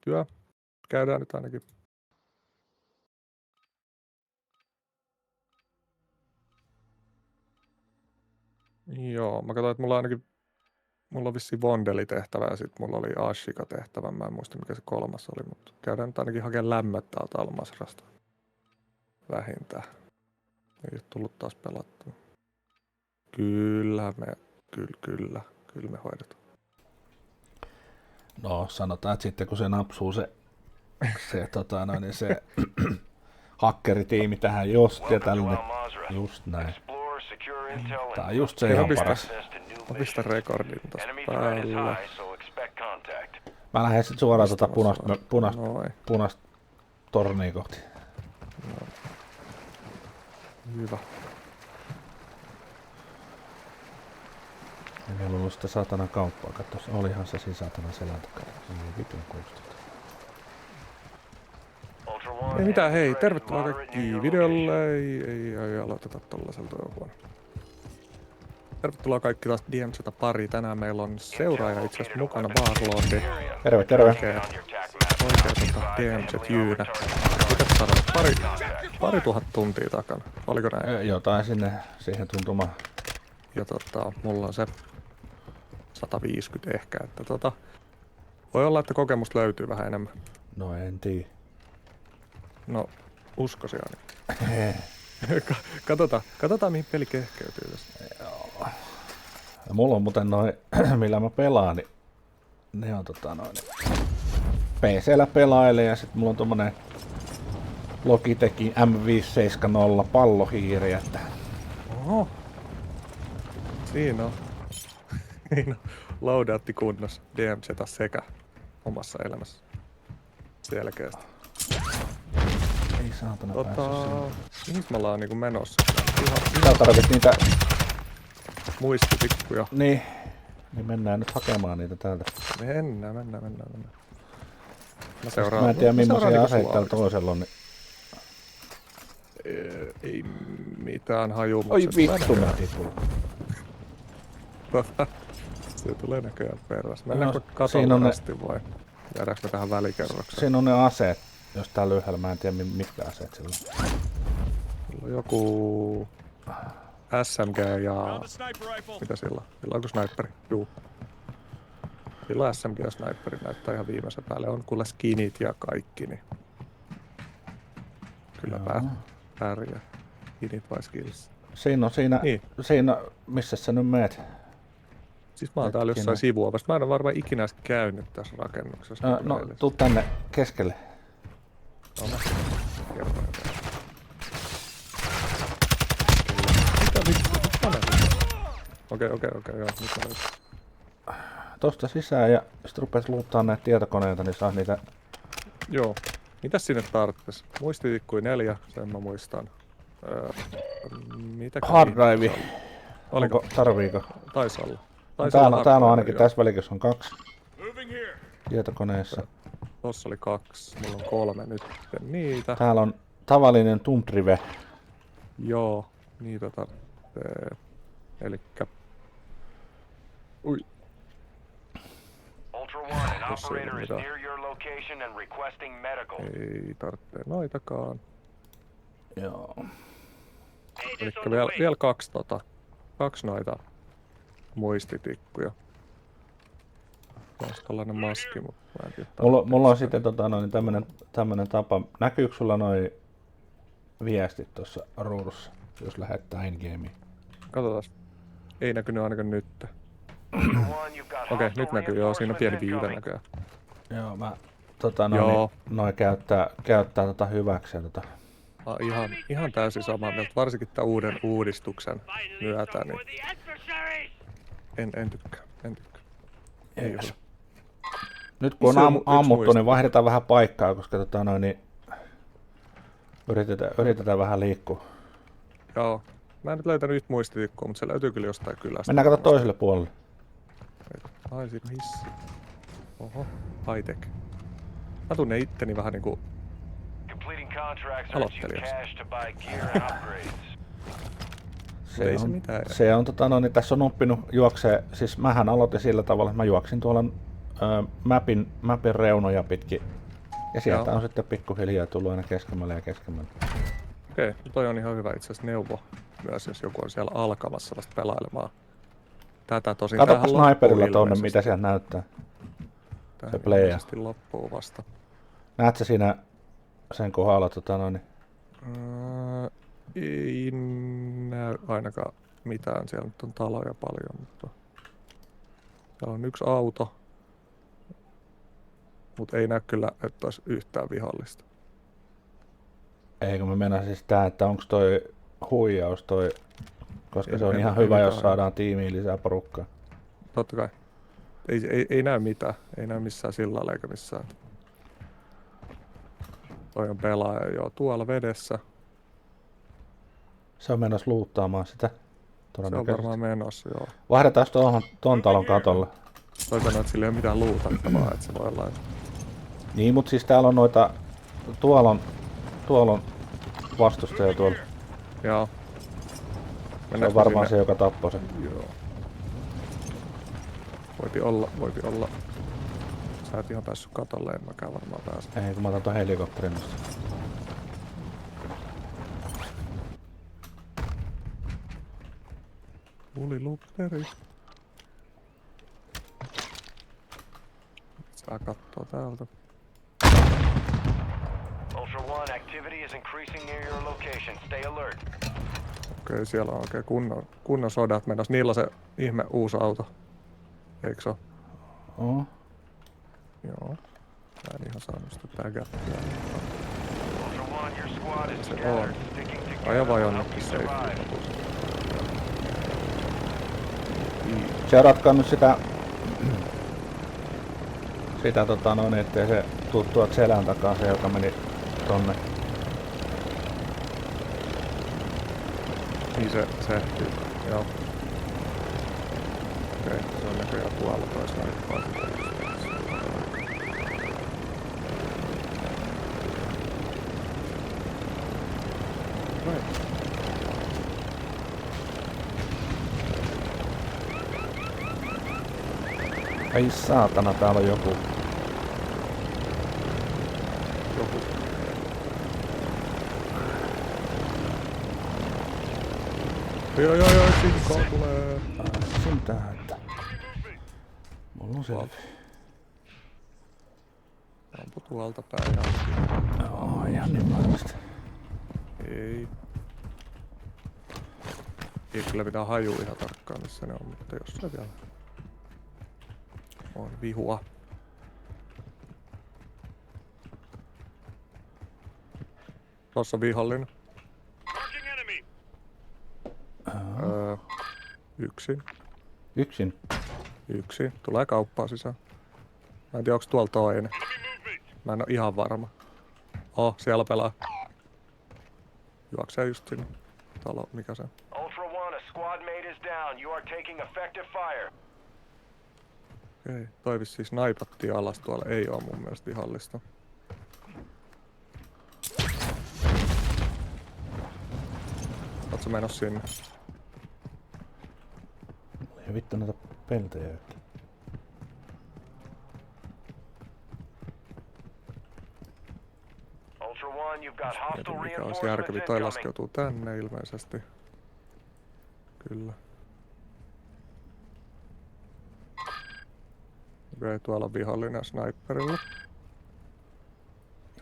työ. Käydään nyt ainakin. Joo, mä katsoin, että mulla on vissiin Vondeli-tehtävä ja sitten mulla oli Ashika-tehtävä. Mä en muista, mikä se kolmas oli, mutta käydään nyt ainakin hakemaan lämmöt täältä Almasrasta. Vähintään. Ei ole tullut taas pelattua. Kyllä me hoidetaan. No sanotaan, että sitten kun se napsuu se hakkeritiimi tähän just ja tällainen, just näin. Tää on just se ihan paras. Mä pistän rekordin tosta päälle. Mä lähden sit suoraan punaista tornia kohti. No. Hyvä. En ollut sitä saatana kauppaa, katsos, olihan se siinä saatana selän takana. Se oli vitun kuulostaa. Ei mitään, hei, tervetuloa kaikki videolle. Ei aloiteta tollaselta jo huono. Tervetuloa kaikki taas DMZtä pari. Tänään meillä on seuraaja itse asiassa mukana, Warlordi. Terve. Oikea DMZ-jyynä. Pitäis saada pari tuhat tuntia takana. Oliko näin? Jotain siihen tuntumaan. Ja mulla on se 150 ehkä, että voi olla, että kokemusta löytyy vähän enemmän. No en tiedä. No, uskoisin ainakin. Katsotaan mihin peli kehkeytyy tästä. Joo. Ja mulla on muuten noin, millä mä pelaan, niin ne on PC:llä pelailee ja sit mulla on tommonen Logitechin M570 pallohiiri, että... Oho. Siinä on loadoutti kunnossa DMZ sekä omassa elämässä. Selkeästi. Ei saatana päässyt sinne. Mihin me ollaan niinku menossa? Tää tarvitset niitä... Muistitikkuja. Niin mennään nyt hakemaan niitä täältä. Mennään. Mä en tiedä millaisia aseita täällä toisella on. Niin... Ei mitään hajua. Oi vittu mä tipuin. Se tulee näköjään perässä. Mennäänkö katolle asti vai jäädäänkö me tähän välikerrokseen? Siinä on ne aseet, jos täällä ylhäällä. Mä en tiedä mitkä aseet sillä on. Sillä on joku SMG ja... Mitä sillä on? Sillä onko sniperi? Juu. Sillä on SMG ja sniperi. Näyttää ihan viimeisen päälle. On kuule skinit ja kaikki, niin... Kyllä pärjää. Skinit vai skills? Siinä, missä sä nyt meet? Siis mä oon täällä jossain sivuovassa. Mä en ole varmaan ikinä edes käynyt tässä rakennuksessa. No, tuu tänne keskelle. No mä kerron jotain. Okei, joo, nyt mä löysin. Tosta sisään ja sit rupes luuttaa näitä tietokoneita, niin saa niitä... Joo. Mitäs sinne tarvittais? Muistitikkuja 4, sen mä muistan. Hard drive. Oliko? Tarviiko? Taisi olla. Täällä on ainakin tässä välikössä on 2 tietokoneessa. Tossa oli 2, mulla on 3 nyt niitä. Täällä on tavallinen Tundrive. Joo, niitä tarvitsee. Elikkä... Ui. Ei tarvitse noitakaan. Joo. Elikkä vielä 2 noita muistitikkuja. Olisi tällainen maski, mutta mä en tiedä. Mulla on sitten tämmönen tapa. Näkyykö sulla noi viestit tuossa ruudussa, jos lähettää in-gameen? Katsotaan. Ei näkynyt ainakaan nyt. Okei, nyt näkyy, joo, siinä on pieni viive näköjään. Joo, mä noi käyttää hyväksi ja ihan täysin samaa mieltä, varsinkin tämän uuden uudistuksen myötä, niin en tykkää. Ei ole. Nyt kun on ammuttu, niin vaihdetaan vähän paikkaa, koska niin yritetään vähän liikkua. Joo. Mä en nyt löytänyt yhtä muistitikkua, mutta se löytyy kyllä jostain kylästä. Mennään kato toiselle puolelle. Ai, siinä on hissi. Oho, high-tech. Mä tunnen itteni vähän niinku aloittelijaksi. Se on niin tässä on oppinut juoksee, siis mähän aloitin sillä tavalla, että mä juoksin tuolla mapin reunoja pitkin. Ja sieltä Joo. on sitten pikkuhiljaa tullut aina keskemmälle ja keskemmälle. Okei, no toi on ihan hyvä itse asiassa neuvo myös, jos joku on siellä alkamassa vasta pelailemaan. Tätä tosin Katsopa tämähän loppuu sniperilla tonne, ilmeisesti. mitä siellä näyttää. Tämähän se playa. ilmeisesti loppuu vasta. Näetkö siinä sen kohdalla Ei näy ainakaan mitään. Siellä nyt on taloja paljon, mutta siellä on yksi auto. Mutta ei näy kyllä, että olisi yhtään vihollista. Eikö me mennä siis tää, että onko toi huijaus toi, koska se on ihan ei hyvä, jos mitään. saadaan tiimiin lisää porukkaa. Totta kai. Ei näy mitään. Ei näy missään sillalla eikä missään. Toi on pelaaja jo tuolla vedessä. Se on menossa luuttaamaan sitä. Se on varmaan menossa, joo. Vaihdetaan ton talon katolle. Toi sanoo, että sillä ei ole mitään luutattavaa, että se voi olla. Niin, mut siis täällä on noita, tuolla on vastustaja tuolla. Joo. Se on varmaan se, joka tappoi sen. Joo. Voipi olla. Sä et ihan päässyt katolle, en mäkään varmaan pääse. Ei, kun mä otan ton helikopterin nosta. Tuli lupperi. Sä kattoo täältä. Ultra One, activity is increasing near your location. Stay alert. Okei, siellä on oikein kunnon sodat menossa. Niillä on se ihme uusi auto. Eikö se oo? Joo. Mä en ihan saanut sitä tägättyä. Ultra One, your squad is Se on. scattered. Sticking together Aja vaan will help jonnekin you survive. safety. Seuratkaa nyt sitä ettei se tuu tuolta selän takaa se, joka meni tonne. Niin se. Joo. Okei, se on näköjään tuolla toisella. Ai saatana, täällä on joku. Joo, sinkoa tulee. Sentään, että mulla on selvi. Ampu tuolta päin. Joo, ihan niin varmasti. Ei kyllä pitää hajua ihan tarkkaan missä ne on, mutta jossain vielä on vihua. Tossa vihollinen. Yksin. Yksin. Tulee kauppaa sisään. Mä en tiedä onks tuolla toinen. Mä en oo ihan varma. Siellä pelaa. Juoksee just sinne. Talo, mikä se on? Ultra One, a squad mate is down. You are taking effective fire. Okei, toi vissiin snaipattiin alas tuolla. Ei oo mun mielestä vihollista. Ootko menossa sinne? Ei vittu näitä peltejä yhtä. Ultra One, you've got hostile Mietin, mikä olisi reinforcements järkevi. Toi incoming. laskeutuu tänne ilmeisesti. Kyllä. Okei, tuolla on vihollinen sniperilla.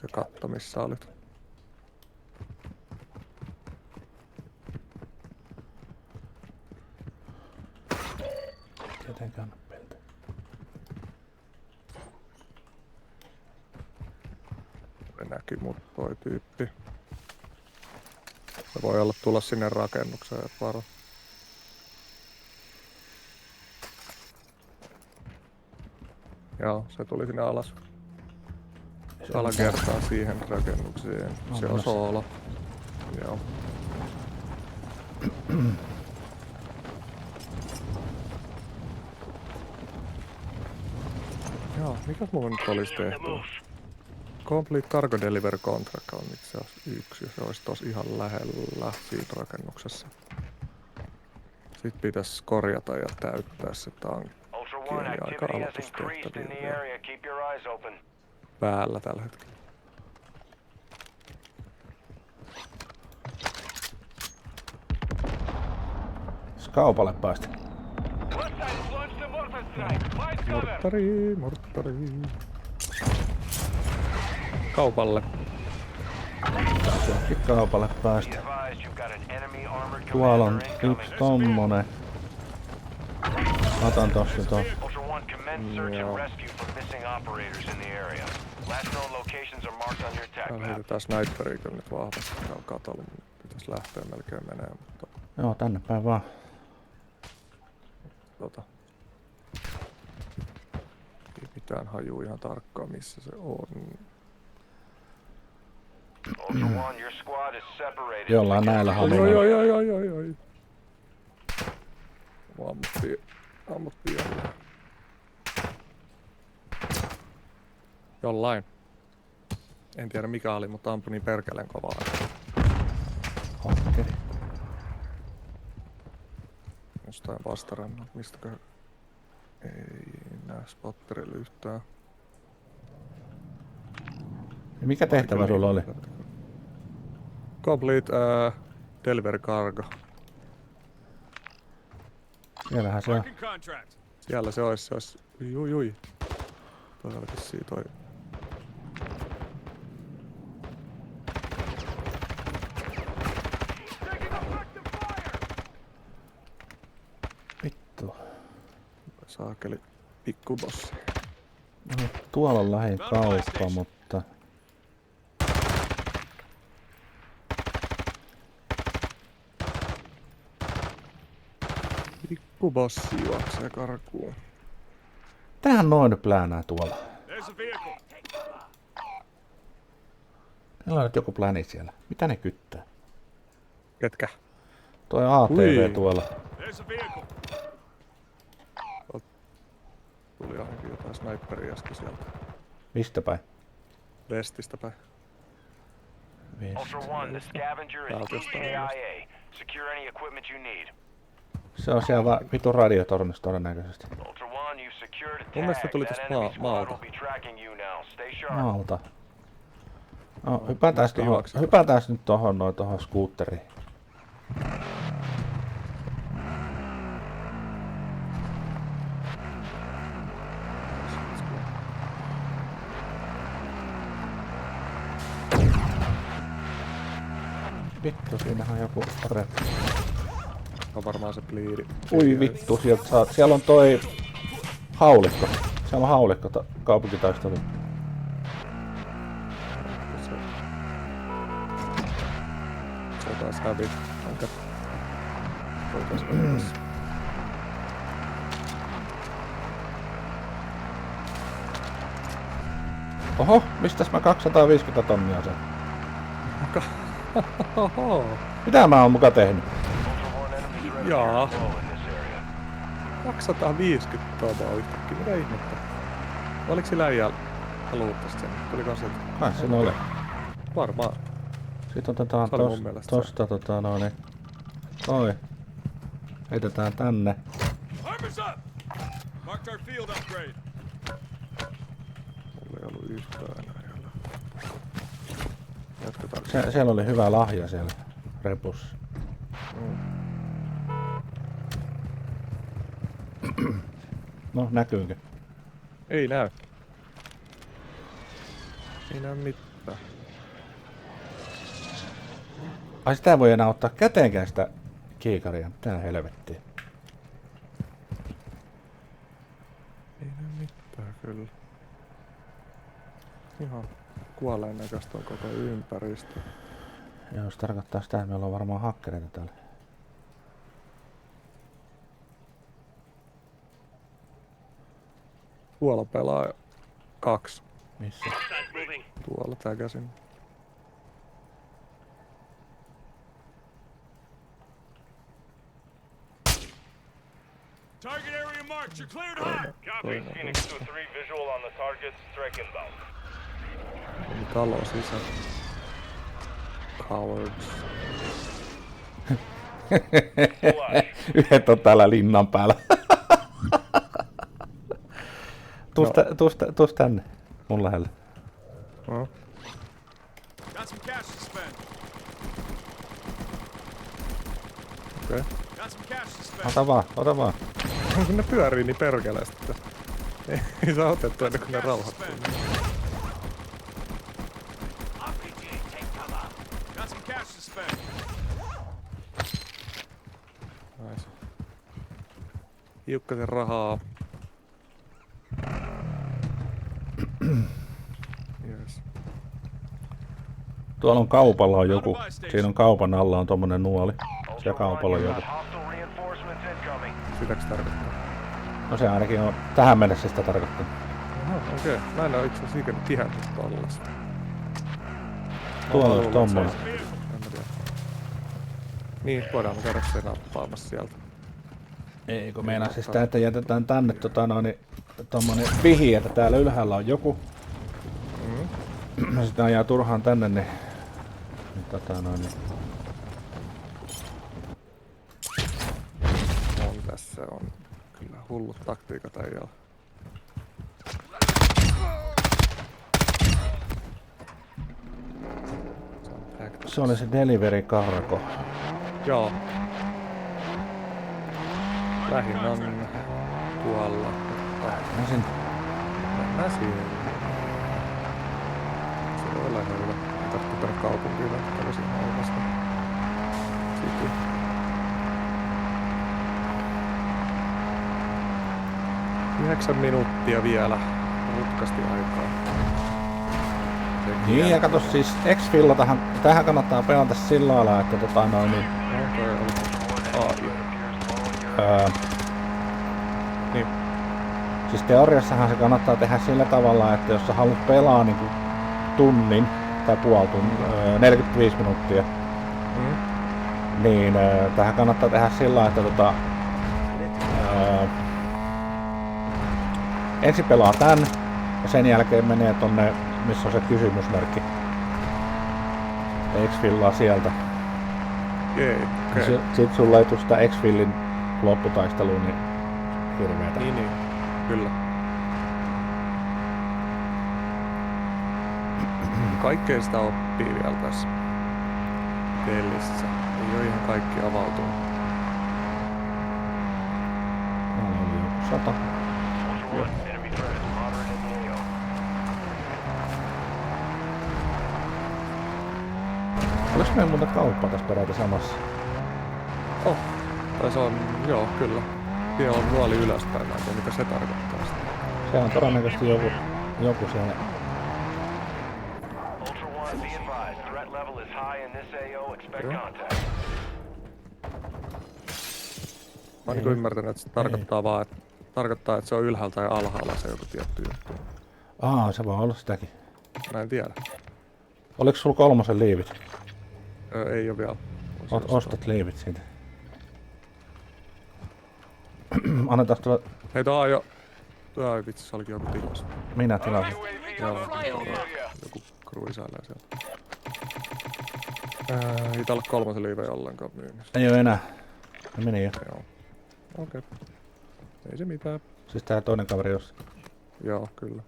Se katto, missä olit. Tietenkään peltejä. Se näki mut toi tyyppi. Se voi olla tulla sinne rakennukseen, et varo. Joo, se tuli sinne alas. Alakertaan siihen rakennukseen. Se on soolo. Joo. Joo, mikäs mulla nyt olisi tehty? Complete Cargo Delivery Contract on itse asiassa yksi, se olisi tossa ihan lähellä siitä rakennuksessa. Sitten pitäisi korjata ja täyttää se tankki. Ultra One, aika activity has increased in aloitustehtäviä the vielä area. Keep your eyes open. päällä tällä hetkellä. Kaupalle päästä. Morttari. Kaupalle. Johonkin kaupalle Be päästä. advised, you've got an enemy armored Tuolla on commander incoming. yksi tommonen. Otan tosta Ultra One, commence search and rescue for missing operators in the area. Last known locations are marked on your tag Täällä map. heitetään sniperia kyllä nyt vahvasti. Täällä on katolla. Pitäis lähteä melkein menee, mutta Joo, tänne päin vaan. ei mitään hajuu ihan tarkkaan missä se on. Ultra One, your squad is separated. Jollain näillä Oi. haluaa. Ammuttiin jälleen. Jollain. En tiedä mikä oli, mutta ampui niin perkeleen kovaa. Okei. Jostain vastarannalta, mistäkö ei näe spotterilla yhtään. Ja mikä tehtävä sulla oli? Complete delivery cargo. Siellähän se on. Siellä se olisi. Jui. Toisaalta vissiin toi. Vittu. Saakeli pikkubossi. No, tuolla on lähin kauppa, mutta... Pikkubossi juoksee karkuun. Tähän noin nyt pläänää tuolla. Meillä on nyt joku pläni siellä. Mitä ne kyttää? Ketkä? Toi ATV Ui. tuolla. Tuli ainakin jotain sniperia äsken sieltä. Mistä päin? Vestistä päin. Ultra One, the scavenger is Täältä jostain EIA. Secure any equipment you need. Se on siellä vitun radiotornissa todennäköisesti. Ultra One, you've secured a Mun mielestä tag. tuli That tosta enemy squad maalta. will be tracking you now. Stay sharp. Maalta. No, hypätääs juoksee. nyt tohon skuutteriin. Vittu, siinähän on joku reppu. On varmaan se pliidi. Ui vittu, siellä on toi haulikko. Siellä on haulikko kaupunkitaistelu. Se taas hävi. Onko? Oho, mistäs mä 250 tonnia sen? Oho. Mitä mä oon muka tehnyt? Ultra One, enemies ready Jaa. to in this area. 250 tonnia yhtäkkiä. Mitä ihmettä? Oliko sillä äijällä haluuttaa sen? Tuliko se? Kai siinä oli. Varmaan. Sitten otetaan Se oli mun mielestä se. tosta toi. Heitetään tänne. Armors up! Marked our field upgrade. Mulla ei ollut yhtään enää jäljellä. Jatketaan. Siellä oli hyvä lahja siellä repussa. No, näkyykö? Ei näy. Ei näy mitään. Ai sitä ei voi enää ottaa käteenkään sitä kiikaria. Mitä helvettiä? Ei näy mitään kyllä. Ihan kuolleen näköistä on koko ympäristö. Joo, se tarkoittaa sitä, että meillä on varmaan hakkereita täällä. Tuolla pelaa 2. Missä? Tuolla tää käsin. Target area marked. You're cleared hot. Copy. Phoenix 2-3, visual on the target. Strike inbound. Eli talo sisään. Cowards. Yhdet on täällä linnan päällä. Tuus tänne mun lähelle. No. Got some cash to spend. Okei. Got some cash to spend. Ota vaan. Kun ne pyörii niin perkeleesti, että ei saa otettua ennen kuin ne rauhoittuu. Got some cash to spend. Nice. Hiukkasen rahaa. Yes. Tuolla on kaupalla on joku. Siinä on kaupan alla on tommonen nuoli. Siellä kaupalla on joku. Hostile reinforcements incoming. Sitäks tarkoittaa? No se ainakin on tähän mennessä sitä tarkoittanut. Aha, okei. Mä en oo itse asiassa ikinä tihännyt tollasta. Tuolla olisi tommonen. En mä tiedä. Niin, voidaan me käydä sen nappaamassa sieltä. Ei kun meinaa siis sitä, että jätetään tänne tommonen pihi, että täällä ylhäällä on joku. Sitten ajaa turhaan tänne, niin On tässä on kyllä hullut taktiikat äijällä. se oli se delivery karko. Joo. Lähin on tuolla. No sen Mennään siihen. Se voi olla ihan hyvä. Ei tarvitse tänne kaupunkiin lähteä siinä olemassa. Sitten. Yhdeksän minuuttia vielä. Rutkasti aikaa. niin, ja kato siis X-Filla tähän kannattaa pelata sillä lailla, että niin, Niin. siis teoriassahan se kannattaa tehdä sillä tavalla, että jos sä haluat pelaa niin kuin tunnin tai puoli tuntia, 45 minuuttia, niin tähän kannattaa tehdä sillä lailla, että ensin pelaa tän ja sen jälkeen menee tonne, missä on se kysymysmerkki. X-Fillaa sieltä. Okei. Sit sulla ei tuu sitä X-Fillin lopputaisteluun niin hirveetä. Niin, kyllä. Kaikkea sitä oppii vielä tässä pelissä. Ei oo ihan kaikki avautunut. Täällä oli joku 100. Enemy threat is moderate in the AO. Oliko meillä muuten kauppa tässä peräti samassa? Oh. Tai se on, joo, kyllä. Siellä on nuoli ylöspäin, mä en tiedä mitä se tarkoittaa sitä. Se on todennäköisesti joku siellä. Ultra One, be advised. Threat level is high in this AO. Expect contact. Mä oon niinku ymmärtänyt, että se tarkoittaa vaan, että se on ylhäältä ja alhaalla se joku tietty juttu. Se voi olla sitäkin. Mä en tiedä. Oliko sulla 3 liivit? Ei oo vielä. Ostat liivit siitä. Annetaan tulla... Hei, tää on jo... Ai vitsi, se olikin joku tilas. Minä tilasin. Joo, joku kruisailee sieltä. Ei täällä ole 3 liivejä ollenkaan myynnissä. Ei oo enää. Ne meni jo. Joo. Okei. Ei se mitään. Siis tää toinen kaveri jos. Joo, kyllä.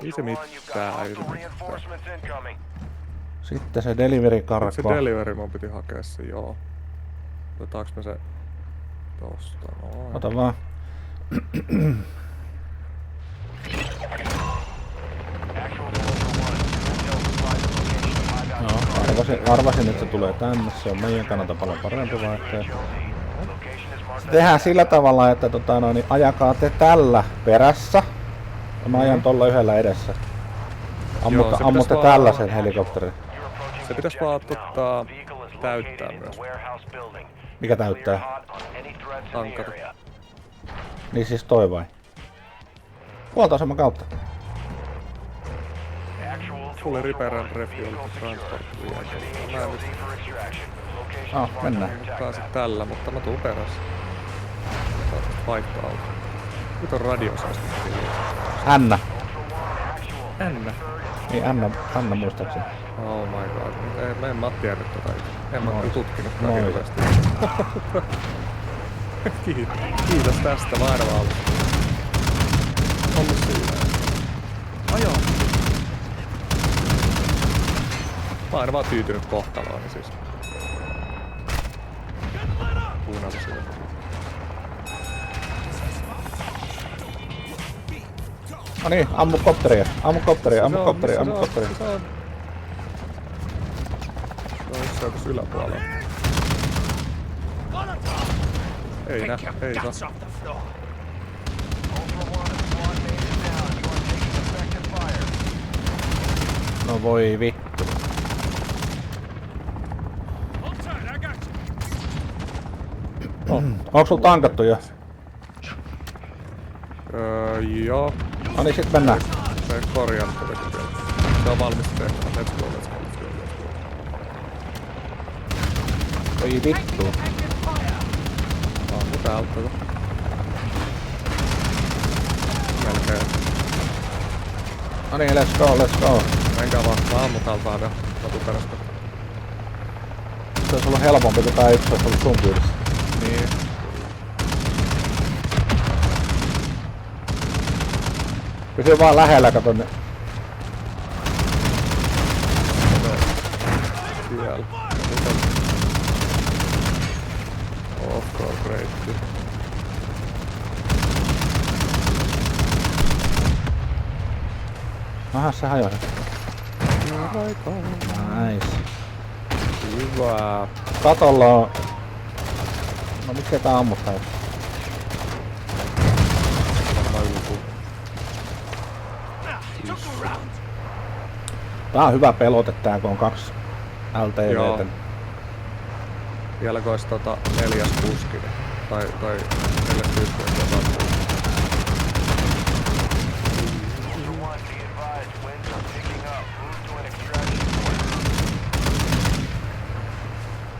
Ei se mitään, ei se mitään. Reinforcements incoming. Sitten se delivery Se karko. delivery mun piti hakea se, joo. Otetaanko me se tosta noin? Ota vaan. No, arvasin, että se tulee tänne. Se on meidän kannalta paljon parempi vaihtoehto. Tehdään sillä tavalla, että niin ajakaa te tällä perässä. Ja mä ajan tolla yhdellä edessä. Ammutte tällaisen helikopterin. Se pitäis vaan täyttää myös. Mikä täyttää? Tankata. Niin siis toi vai? Huoltoaseman kautta. Fully repair and refuel transport vehicle. Mä en nyt Mennään. pääse tällä, mutta mä tuun perässä. Saat vaihtoauto. Nyt on radiosäästö. Anna. Anna. Niin Anna muistaakseni. Oh my god. Mä en mä tiennyt tota. En mä Noin. tutkinut Noin. hirveästi. Kiitos tästä, mä aina vaan ollut siinä. Ajoo. Mä oon aina vaan tyytynyt kohtalooni siis. Kuunneltu sitä. No niin, ammu kopteria, ammu kopteria, ammu kopteria, ammu kopteria. Se on jossain tässä yläpuolella. Ei nää, ei saa. Ultra One, a squad mate is down. You are taking effective fire. No voi vittu. Hold tight, I got you. Onko sulla tankattu jo? Joo. No niin, sit mennään. Se korjattu teki vielä. Se on valmis tehtävä. Let's go, let's go, let's go, let's go. Voi vittu. Ammu täältä tätä. Melkein. No niin, let's go, let's go. Menkää vaan. Mä ammu täältä vielä. Katuperästä. Se olisi ollut helpompi, kun tää yksi olisi ollut sun kyydissä. Niin. Pysy vaan lähellä, kato ne. Siellä. Off-road reitti. Aha, se hajosi. Nice. Hyvä. Katolla on... No miksei tää ammuttaa? Varmaan joku. Tää on hyvä pelote tää, kun on 2 Joo. LTVtä. Vieläkö ois neljäs kuski? Tai neljäs kuski. Ultra One, be advised, winds are picking up. Move to an extraction point.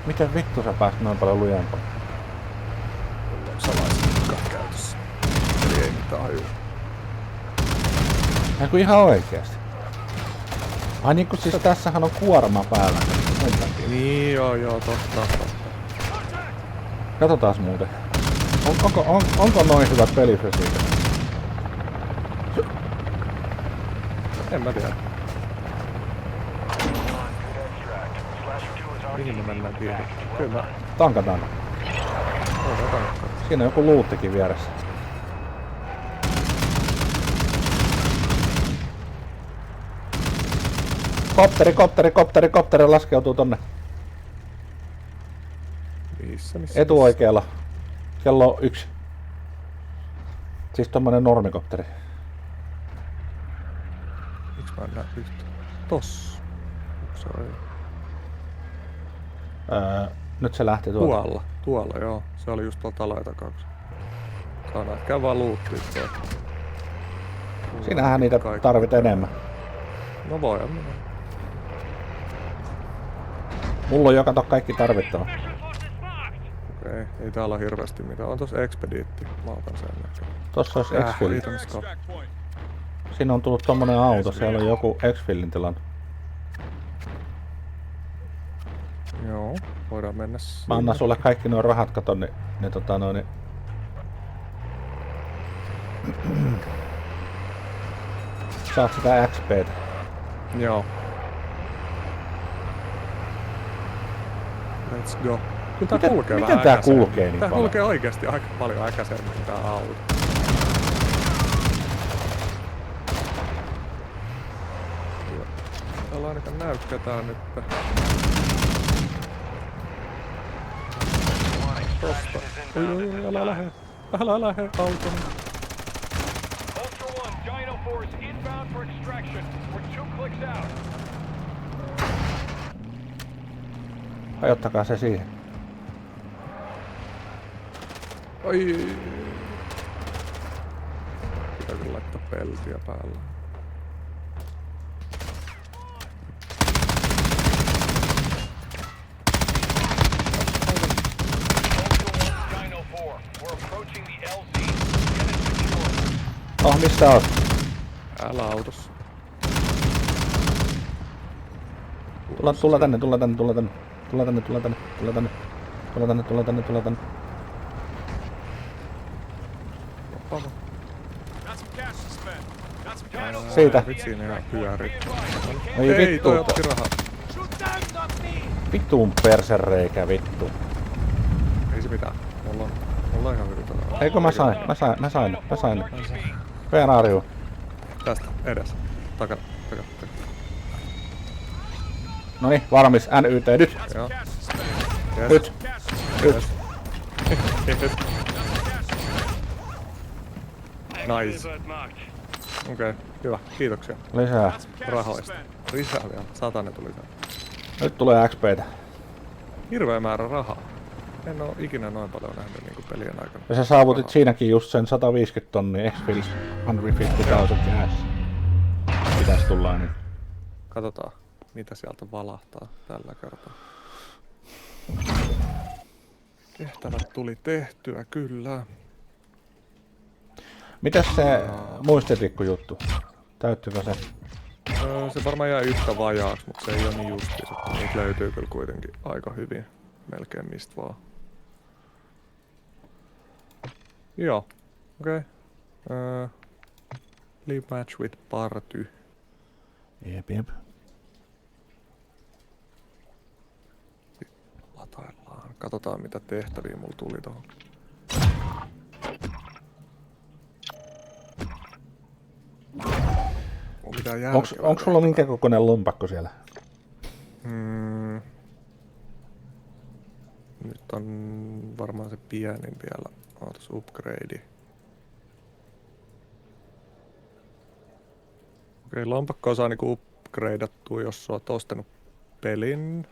Miten vittu sä pääsit noin paljon lujempaan? Salaiset käytössä. Eli ei mitään hajua. Eiku ihan oikeesti. Ai niinku siis tässähän on kuorma päällä. Sen takia. Niin joo, totta. Katsotaas muuten. Onko noin hyvät pelifysiikat? En mä tiedä. Good extract. Slasher 2 is Mihin me mennään kiinni? Kyllä mä Tankataan. otan. Siinä on joku luuttikin vieressä. Kopteri laskeutuu tonne. Missä? Etuoikealla. Kello 1. Siis tommonen normikopteri. Miksi mä en näe yhtä? Tossa. Sorry. Nyt se lähti tuolta. Tuolla joo. Se oli just tuolla talojen takauksessa. Saadaan, käy vaan luuttiin tuolla. Sinähän niitä Kaikki. tarvit enemmän. No voidaan mennä. Mulla on jo kato kaikki tarvittava. Okei, ei täällä ole hirveästi mitään. On tossa Expediitti. Mä otan sen näkö. Tossa olisi X-Fill. Riitä missä kautta. Extract point. Siinä on tullut tommonen auto, siellä on joku X-Fillin tilanne. Joo, voidaan mennä sinne. Mä annan sulle kaikki nuo rahat, kato ne noin. Saat sitä XPtä. Joo. Let's go. Kyllä tää Miten- kulkee miten vähän tää äkäisemmin. kulkee niin Tää paljon? kulkee oikeesti aika paljon äkäisemmin kuin tää auto. Hyvä. Täällä ainakaan näy ketään nyt. Tosta. Oi, älä lähe. Älä lähe auton. Ultra One, Dino Force inbound for extraction. We're 2 clicks out. Hajottakaa se siihen. Oi. Pitää kyllä laittaa peltiä päälle. Ultra One, Dino 4. We're approaching the LZ. Get it secured. Oh, missä oot? Älä autossa. Tulla tänne. Got some cash to spend. Got some cash. Siitä. Vitsi, ne ihan pyörii. Ei Ei, vittu. toi otti rahaa. Shoot down, not me. Vittuun persereikä vittu. Ei se mitään. Mulla on ihan hyvin tällä. Eikö mä sain. Where are you? Tästä, edessä. Takana. Noniin, valmis. NYT nyt. Joo. Cash to spend. Yes. Nyt. Yes. Yes. Nice. Okei, hyvä. Kiitoksia Lisää. Got some cash to rahoista. spend. Lisää vielä. 100 tuli lisää. Nyt tulee XPtä. Hirveä määrä rahaa. En oo ikinä noin paljon nähnyt niinku pelien aikana. Ja sä saavutit siinäkin just sen 150 tonnia X-Fields 150,000 cash. Pitäis tulla niin. Katsotaan, mitä sieltä valahtaa tällä kertaa. Tehtävät tuli tehtyä, kyllä. Mitäs se muistitikkujuttu? Täyttyykö se? Se varmaan jää yhtä vajaaksi, mutta se ei ole niin justiis, että niitä löytyy kyllä kuitenkin aika hyvin. Melkein mistä vaan. Joo, okei. Leave match with party. Jep. Lataillaan. Katsotaan mitä tehtäviä mulla tuli tohon. On mitään järkevää. Onks sulla minkä kokoinen lompakko siellä? Nyt on varmaan se pienin vielä. Ootas upgrade. Okei, lompakkoa saa niinku upgradeattua, jos sä oot ostanut pelin.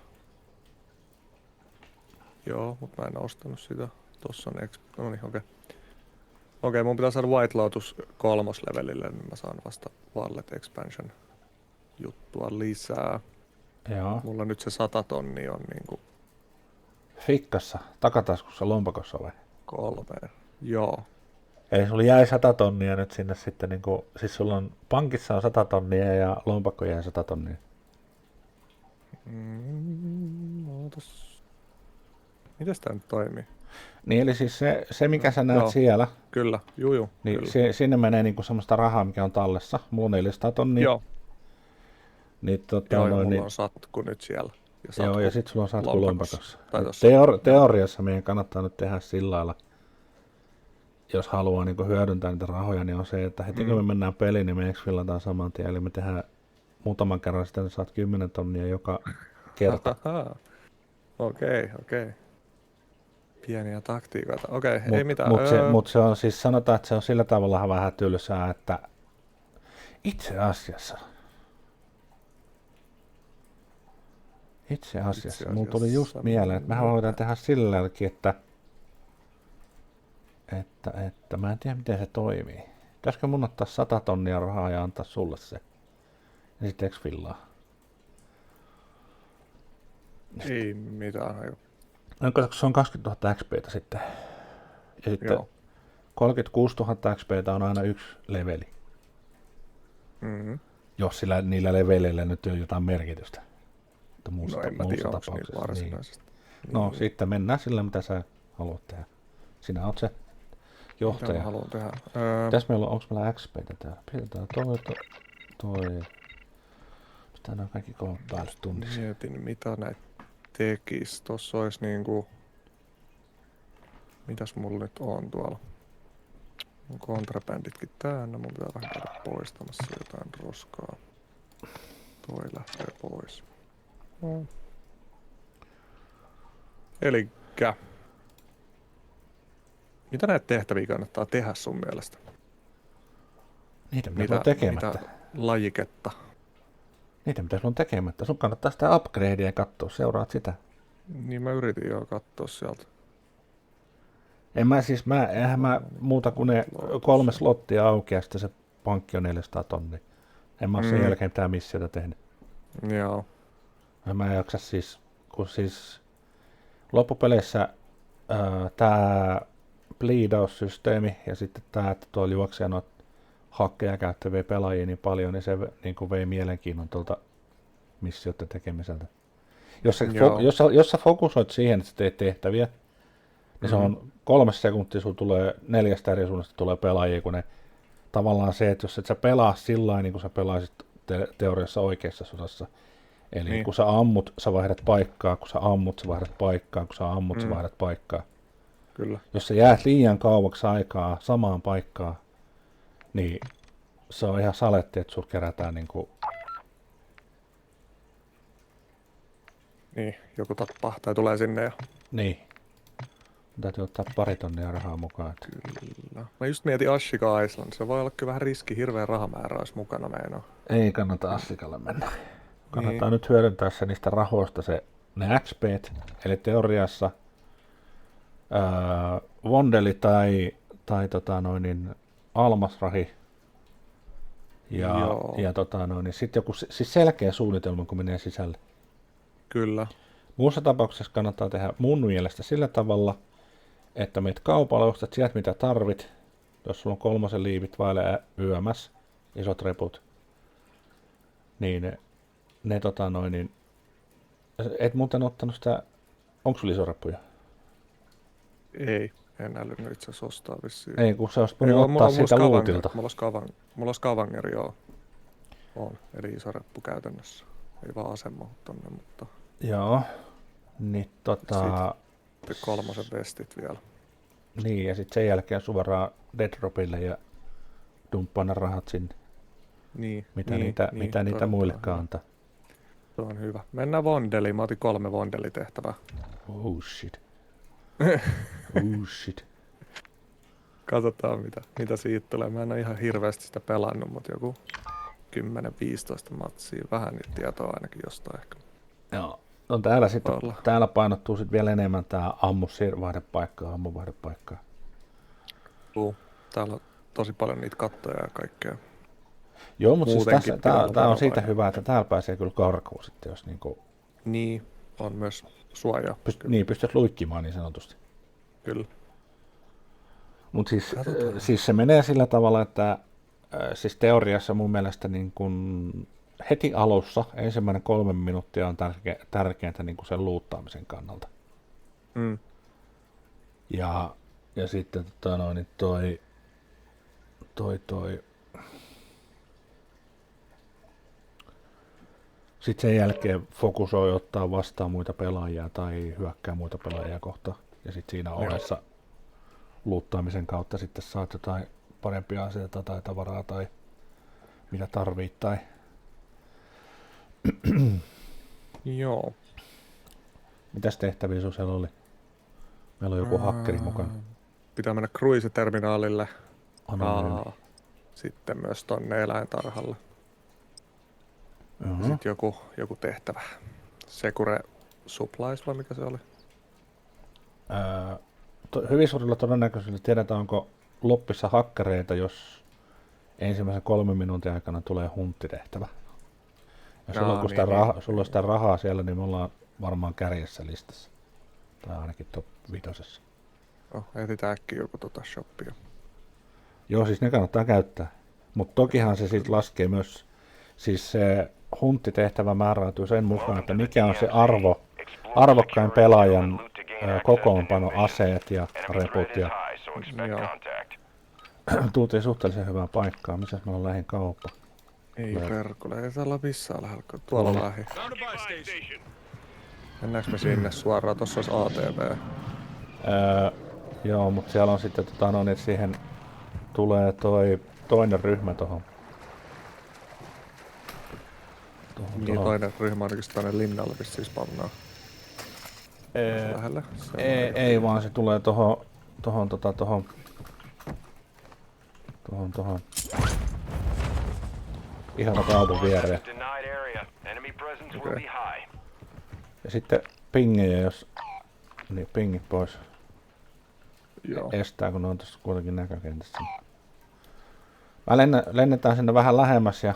Joo, mut mä en ostanut sitä. Tossa on no niin, okei. Okei, mun pitää saada White Lotus 3. levelille, niin mä saan vasta Wallet Expansion juttua lisää. Joo. Mulla nyt se 100 tonnia on niinku Fikkassa, takataskussa, lompakossa vai? 3. Joo. Eli sulla jäi 100 tonnia nyt sinne sitten niinku, siis sulla on pankissa on 100 tonnia ja lompakko jäi 100 tonnia. Ootas. Mites tää nyt toimii? Niin eli siis se mikä sä näet Joo. siellä, Kyllä, juu, niin kyllä. sinne menee niinku semmoista rahaa mikä on tallessa. Mulla on 400 tonnia. Joo, Niin joo, ja noin, mulla niin, on satku nyt siellä. joo, ja sit sulla on satku lompakossa. Tai tossa. Teoriassa meidän kannattaa nyt tehdä sillä lailla, jos haluaa niinku hyödyntää niitä rahoja, niin on se, että heti kun me mennään peliin, niin me exfillataan saman tien. Eli me tehdään muutaman kerran sitä, niin saat 10 tonnia joka kerta. Ahaa. Okei. Pieniä taktiikoita. Okei, ei mitään. Mut se on siis, sanotaan, että se on sillä tavalla vähän tylsää, että itse asiassa mulla tuli just mieleen, että mehän voidaan tehdä sillä jälkeen, että mä en tiedä miten se toimii. Pitäisikö mun ottaa 100 tonnia rahaa ja antaa sulle se? Ja sitten exfillaa. Ei mitään haju. Onko se on 20 000 XPtä sitten? Ja sitten Joo. 36 000 XPtä on aina yksi leveli. Mm-hmm. Jos niillä leveleillä nyt on jotain merkitystä. Mutta No en mä tiedä, onko niitä varsinaisesti. Niin. No sitten mennään sillä mitä sä haluat tehdä. Sinä oot se Mitä johtaja. mä haluan tehdä? Mitäs meillä on? Onko meillä XPtä täällä? Pidetään toi. Mitä nämä kaikki kolme päälle tunnissa? Mietin mitä näitä tekis. Tossa olisi niinku... Mitäs mulla nyt on tuolla? Mun kontrabänditkin täynnä. Mun pitää vähän käydä poistamassa jotain roskaa. Toi lähtee pois. No. Elikkä... Mitä näitä tehtäviä kannattaa tehdä sun mielestä? Niitä mitä on tekemättä. Mitä lajiketta? Niitä mitä sulla on tekemättä. Sun kannattaa sitä upgradea katsoa. Seuraat sitä. Niin mä yritin jo katsoa sieltä. Eihän mä muuta kuin ne 3 slottia auki ja sitten se pankki on 400 tonnia. En mä oo sen jälkeen mitään missiota tehnyt. Joo. Mä en jaksa siis, kun siis loppupeleissä tää bleedaussysteemi ja sitten tää, että tuolla juoksee noita hakkeja käyttäviä pelaajia niin paljon, niin se niin kuin vei mielenkiinnon tuolta missioiden tekemiseltä. Jos sä fokusoit siihen, että sä teet tehtäviä, niin se on 3 sekuntia, sulla tulee 4 eri suunnasta tulee pelaajia, kun ne tavallaan se, että jos et sä pelaa sillain, niin kuin sä pelaisit teoriassa oikeassa sodassa. Eli Niin. kun sä ammut, sä vaihdat paikkaa, kun sä ammut, sä vaihdat paikkaa, kun sä ammut, sä vaihdat paikkaa. Kyllä. Jos sä jäät liian kauaksi aikaa samaan paikkaan, niin se on ihan saletti, että sulla kerätään niinku... Niin, joku tappaa tai tulee sinne ja... Niin. Täytyy ottaa 2 tonnia rahaa mukaan. Kyllä. Mä just mietin Ashika Island. Se voi olla kyllä vähän riski, hirveä rahamäärä olisi mukana meinaa. Ei kannata Assikalle mennä. Kannattaa nyt hyödyntää se niistä rahoista ne XPt, eli teoriassa Vondeli tai Almasrahi ja sitten joku siis selkeä suunnitelma, kun menee sisälle. Kyllä. Muussa tapauksessa kannattaa tehdä mun mielestä sillä tavalla, että meet kaupalle, ostat sieltä mitä tarvit. Jos sulla on 3 liivit vaille YMS, isot reput, niin ne et muuten ottanut sitä, onko sulla isoreppuja? Ei, en älynyt itse asiassa ostaa vissiin. Ei, kun sä olisit voinut ottaa siitä luutilta. Mulla on Scavanger, joo. On, eli iso reppu käytännössä. Ei vaan asema tonne, mutta... Joo, niin Sitten 3 vestit vielä. Niin, ja sitten sen jälkeen suoraan Deadropille ja dumppaa ne rahat sinne. Niin, Mitä niitä muillekaan antaa. Se on hyvä. Mennään Vondeliin. Mä otin 3 Vondelitehtävää. Oh shit. Katsotaan mitä siitä tulee. Mä en ole ihan hirveästi sitä pelannut, mutta joku 10-15 matsia. Vähän niitä tietoa ainakin jostain ehkä. Joo. No täällä painottuu sitten vielä enemmän tää ammu-vaihdepaikkaa. Täällä on tosi paljon niitä kattoja ja kaikkea. Joo, mutta siis Muutenkin tää on siitä hyvä, että täällä pääsee kyllä karkuun sitten, jos niinku... Niin, on myös suoja. Pystyt luikkimaan niin sanotusti. Kyllä. Mutta siis se menee sillä tavalla, että siis teoriassa mun mielestä niin kun heti alussa ensimmäinen 3 minuuttia on tärkeintä niin kun sen luuttaamisen kannalta. Mm. Ja sitten sitten sen jälkeen fokusoi ottaa vastaan muita pelaajia tai hyökkää muita pelaajia kohtaan. Ja sitten siinä ohessa luuttaamisen kautta sitten saat jotain parempia aseita tai tavaraa tai mitä tarvit tai... Joo. Mitäs tehtäviä sun siellä oli? Meillä on joku hakkeri mukana. Pitää mennä cruise-terminaalille. Anonyymi. Sitten myös tonne eläintarhalle. Sitten joku tehtävä. Secure Supplies vai mikä se oli? Hyvin suurilla todennäköisyydellä tiedetään, onko loppissa hakkereita, jos ensimmäisen 3 minuutin aikana tulee hunttitehtävä. Ja sulla on sitä rahaa siellä, niin me ollaan varmaan kärjessä listassa. Tai ainakin top 5. Etsitään äkkiä joku shoppia. Joo, siis ne kannattaa käyttää. Mutta tokihan se sitten laskee myös, siis se hunttitehtävä määräytyy sen mukaan, että mikä on se arvokkain pelaajan kokoonpano, aseet ja reput. Ja tultiin suhteellisen hyvään paikkaan. Missä mä oon lähin kauppa? Ei perkule, ei täällä ole missään lähellä. Tuolla lähi. Found a buy station. Mennäänkö me sinne suoraan? Tossa olisi ATV. Joo, mutta siellä on sitten, että siihen tulee toinen ryhmä tohon. Niin, toinen ryhmä ainakin tuonne linnalle vissiin spavnaa. Lähellä. Ei vaan se tulee tohon. Ihan auton viereen. Okay. Ja sitten pingejä, jos... Niin, pingit pois. Joo. Estää, kun ne on tässä kuitenkin näkökentässä. Mä lennetään sinne vähän lähemmäs ja...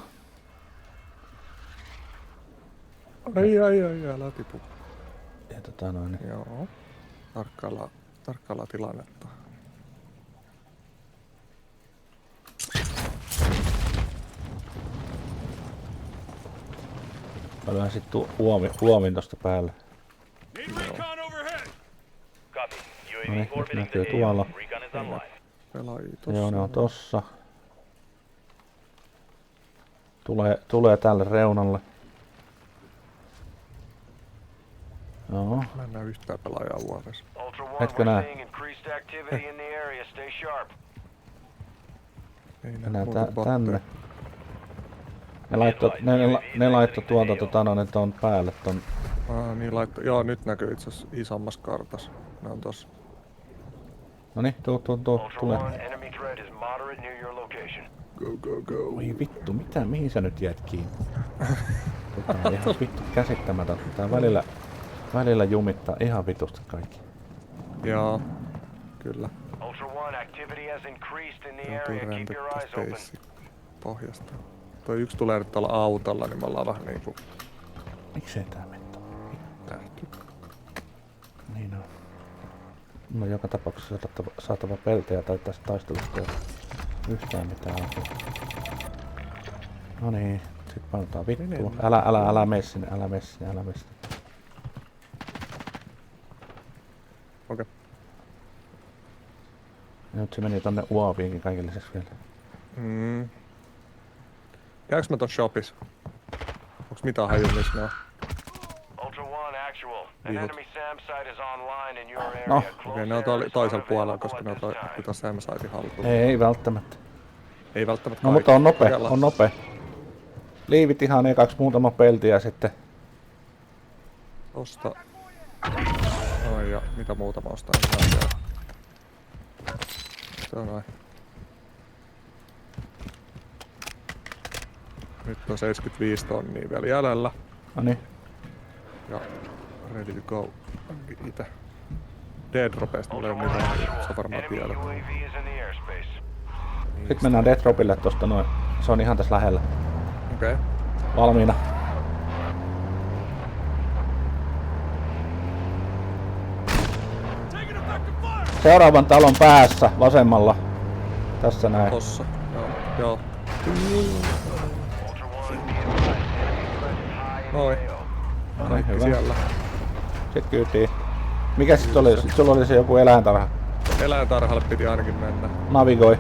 Ai, älä tipu. Ja Joo. Tarkkaillaan tilannetta. Mä lyön sit huomin tosta päälle. Need recon overhead. Copy. No niin, UAV nyt näkyy orbiting the tuolla. AO. Recon is online. Pelaajia tossa. Joo, ne on tossa. Tulee tälle reunalle. Joo. Mä en näe yhtään pelaajaa vuodessa. Ultra One, Hetkö we're nää? seeing increased activity in the area. Stay sharp. Ei näe Mennään muuta botteja. tänne. Ne laittoi tuolta ton päälle ton. Niin joo, nyt näkyy itse asiassa isommassa kartassa. Ne on tossa. Noniin, Ultra tule. One, enemy threat is moderate near your location. Go, go, go. Oi vittu, mihin sä nyt jäät kiinni? On ihan vittu käsittämätön. Tää välillä jumittaa ihan vitusti kaikki. Joo, kyllä. Ultra One, activity has increased in the Tää on area. Keep rämpet your eyes tästä open. peissi pohjasta. Toi yksi tulee nyt tuolla autolla, niin me ollaan vähän niinku Miksei tää mene tuohon? nähty. Niin on. No joka tapauksessa saatava peltejä tai tästä taistelusta ei yhtään mitään apua. No niin, sit painetaan vittua. Älä mene sinne. Okei. Ja nyt se meni tonne UAViinkin kaiken lisäksi vielä. Käykö mä ton shopis? Onks mitään haju, missä ne on? Ultra One, actual. An Vihut. enemy SAM site is online in your area. No, Okei, ne on toisella puolella, koska ne on tuota Sam-saitin haltuun. Ei välttämättä. Ei välttämättä No mutta on Kokeillaan. nopea. Liivit ihan ekaksi muutama pelti ja sitten. Osta. Noin, ja mitä muuta mä ostan? Ihan se on noin. Nyt on 75 tonnia vielä jäljellä. Noniin. Ja ready to go. Itä. Dead Dropesta mulla ei oo mitään, sä varmaan Enemy tiedät. UAV is in the airspace. Sitten mennään Death Dropille tosta noin. Se on ihan tässä lähellä. Okei. Valmiina. Taking effective fire! Seuraavan talon päässä vasemmalla. Tässä näin. Tossa. Joo. Ultra One, be advised, enemy threat is high in Noin. the AO. Kaikki Hyvä. siellä. Sitten kyytiin. Mikä sit oli? Sit sulla oli se joku eläintarha. Eläintarhalle piti ainakin mennä. Navigoi.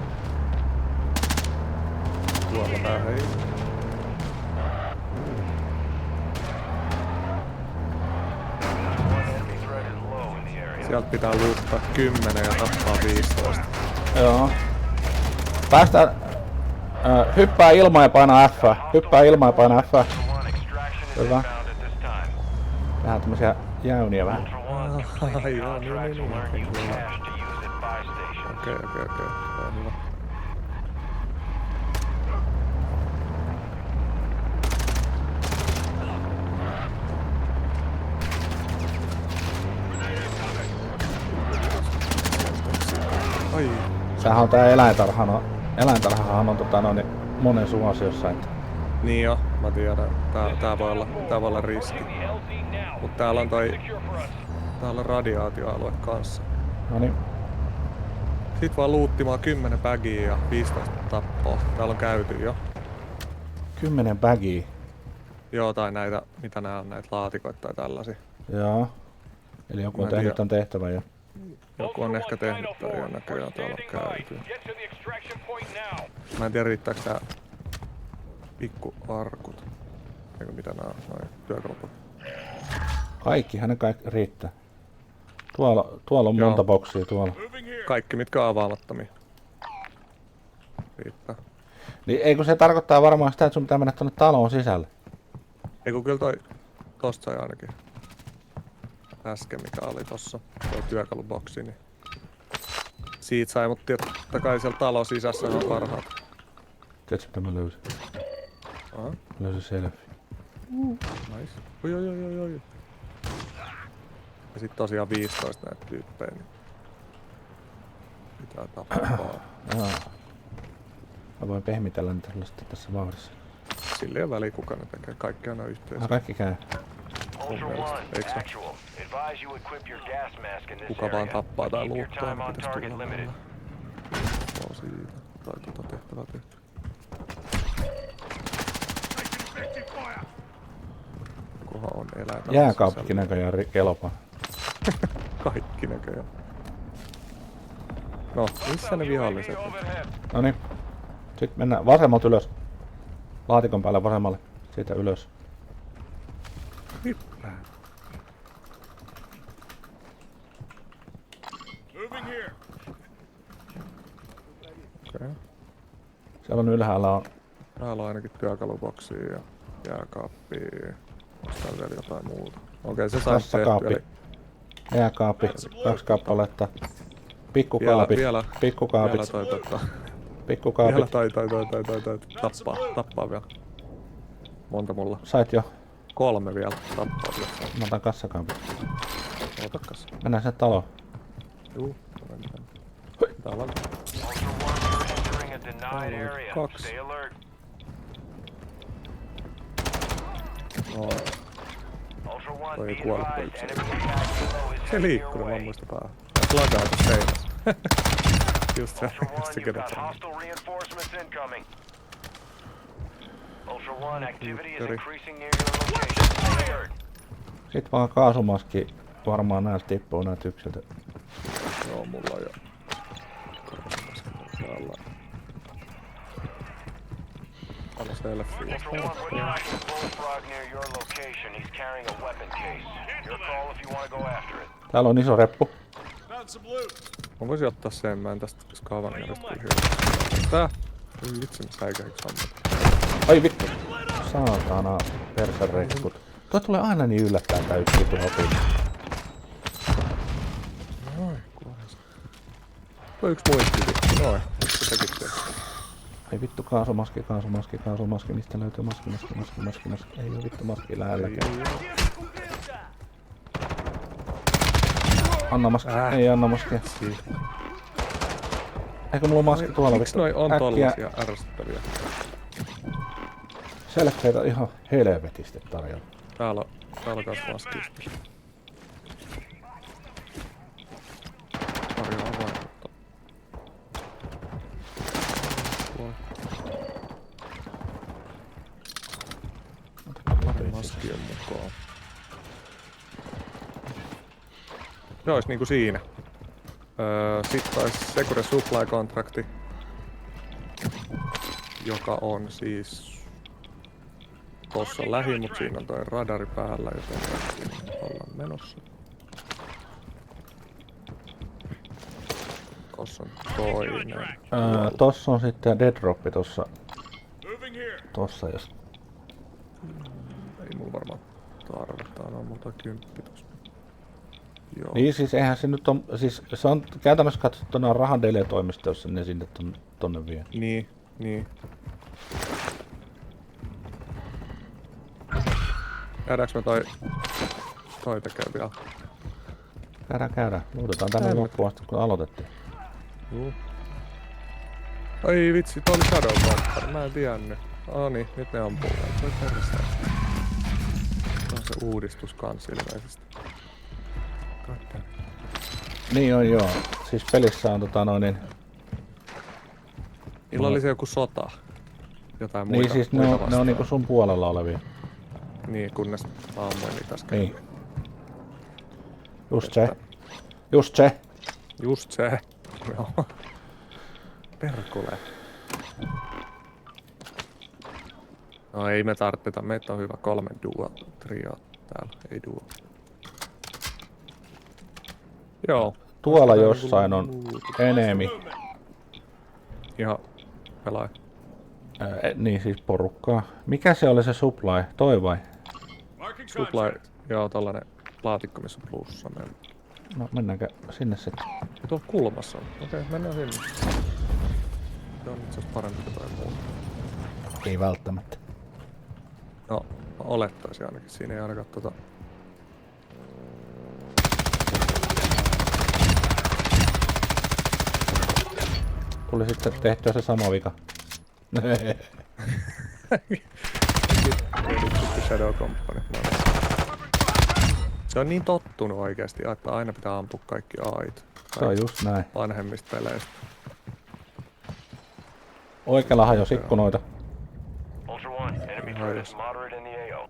Tuolla päin. One enemy threat is low in the area. Sieltä pitää luuttaa 10 ja tappaa 15. Joo. Päästään. Hyppää ilmaan ja painaa F. Hyppää ilmaan ja painaa F. Ultra One, extraction is Hyvä. inbound at this time. Vähän tämmösiä jäyniä vähän. Ultra One, completing Ai joo, contracts will earn you kyllä. cash to use at buy stations. Okei. Tää on hyvä. Ai. Sehän on tää eläintarhahan on monen suosiossa, että Niin jo, mä tiedän. Tää voi olla riski. Mut täällä on radiaatioalue kanssa. no niin, Sit vaan luuttimaan 10 bagia ja 15 tappoa. Täällä on käyty jo. 10 bagia. Joo, tai näitä, mitä nää on, näitä laatikoita tai tällaisia. Joo. Eli joku on Mä en tehnyt tiedä. ton tehtävän jo. Joku on ehkä tehnyt tai jo näköjään täällä on käyty. Mä en tiedä riittääkö tää pikkuarkut. Eikö mitä nää on, noin työkalupakat. Kaikkihan kaikki riittää. Tuolla on Joo. monta boksia tuolla. Moving here. Kaikki mitkä on avaamattomia. Riittää. Niin eikö se tarkoittaa varmaan sitä, että sun pitää mennä tonne taloon sisälle? Eiku kyllä tosta sai ainakin. Äsken mikä oli tossa. Toi työkaluboksi, niin siitä sai, mutta totta kai siellä talon sisässä on parhaat. Tiedätkö mitä mä löysin? Aha, Löysin selfie. nice. Oi. Ja sit tosiaan 15 näitä tyyppejä, niin pitää tappaa. Joo. Mä voin pehmitellä niitä sitten tässä vauhdissa. Sillä ei ole väliä kuka ne tekee, kaikki aina yhteensä. Kaikki käy. Ultra mielestä, One, eikö se? actual. Advise you equip your gas mask in this Kuka vaan area. tappaa tai Keep your luuttaa, time niin on pitäis target tulla limited. Oo siitä. Tai tehtävää tehty. Taking effective fire! Kohan on eläintä. Jääkaappikin näköjään kelpaa. Kaikki näköjään. No, missä ne viholliset? UAV overhead. Noniin. Sitten mennään vasemmalta ylös. Laatikon päälle vasemmalle. Siitä ylös. Hippää. Moving here. Okei. Siellä on ylhäällä on Täällä on ainakin työkaluboksia ja jääkaappia. Onko täällä vielä jotain muuta? Okei, se saa tässä kaappi. Jääkaappi. 2 kappaletta. Pikkukaapit. Vielä Pikkukaapit. toi Vielä Pikkukaapit. Tappaa vielä. Monta mulla? Sait jo. 3 vielä. Tappaa vielä. Mä otan kassakaapit. Otakas. Mennään sinne taloon. Juu. Täällä on Ultra One, you're entering a denied area. Kaksi. Stay alert. noin. Ultra One, Toi be ei kuole advised, pöltsä. enemy attack helo is Se heading liikkuu, your mä way. muista päähän. Lagautu seinässä. Just se, Ultra just One, se you've kenet got on. hostile reinforcements incoming. Ultra One, activity is Ykköri. increasing near your location. Stay alert. Sit vaan kaasumaski varmaan näistä tippuu näitä yksiltä. Joo, mulla on jo. Täällä. Täällä selfie. Ultra One, we're tracking Bullfrog near your location. He's carrying a weapon case. Your call if you want to go after it. Täällä on iso reppu. Found some loot. Mä voisin ottaa sen, mä en tästä Scavengerista kyllä hyödyä. Tää? Ei vitsi, mä säikähiksi ammut. Ai vittu. Saatana. Perserekkut. Tuo tulee aina niin yllättäen tää yksi vittu hopi. Noin, kuolensa. Toi yks muistikin. Noin, se tekit sen. Ai vittu kaasumaski, kaasumaski, kaasumaski. Mistä löytyy maski, maski, maski, maski, maski. Ei oo vittu maski lähelläkään. Anna maski. Ei anna maskia. Eikö mulla on maski tuolla Miksi noi on Äkkiä tollasia ärsyttäviä? selkeitä ihan helvetisti tarjolla. Täällä on kans maski. Pari avainutta. Pari maskien mukaan. Se ois niinku siinä. Sitten ois Secure Supply-kontrakti, joka on siis tossa lähi, mut siinä on toi radari päällä, joten siinä ollaan menossa. Tossa on toinen. Tossa on sitten dead droppi tossa, Moving here. tossa jos. Ei mulla varmaan tarvetta, on multa 10 tossa. Joo. Niin siis eihän se nyt on, siis se on käytännössä katsottuna rahan deletoimista, jos ne sinne tonne vie. Niin. Käydäänkö me toi tekee vielä? Käydään. Luudetaan tänne loppuun asti, kun aloitettiin. Juu. Ai vitsi, toi oli Shadow Company, mä en tiennyt. Niin, nyt ne ampuu. Se on peristää. Se on se uudistus kans ilmeisesti. Katsotaan. Niin on joo. Siis pelissä on Niillä oli se joku sota. Jotain muita. niin siis ne muita on vastaan. niinku sun puolella olevia. Niin, kunnes ammuin niitä äsken. Niin. Just se. Just se. Just se. Joo. Perkule. No ei me tarvita, meitä on hyvä 3 trio täällä, ei duo. Joo. Tuolla jossain on enemi. Ihan pelaa. Niin siis porukkaa. Mikä se oli se supply? Toi vai? Marking Supply, contract. joo tollanen laatikko missä on plussa. No mennäänkö sinne sitten? Tuolla kulmassa on. Okei, mennään sinne. Se on itse asiassa parempi kuin toi muu. Ei välttämättä. No, mä olettaisin ainakin. Siinä ei ainakaan Tuli sitten tehtyä se sama vika. Shadow Company. Se on niin tottunut oikeesti, että aina pitää ampua kaikki ait. Se on just näin. Vanhemmista peleistä. Oikealla hajosi ikkunoita. Ultra One, enemy threat is moderate in the AO.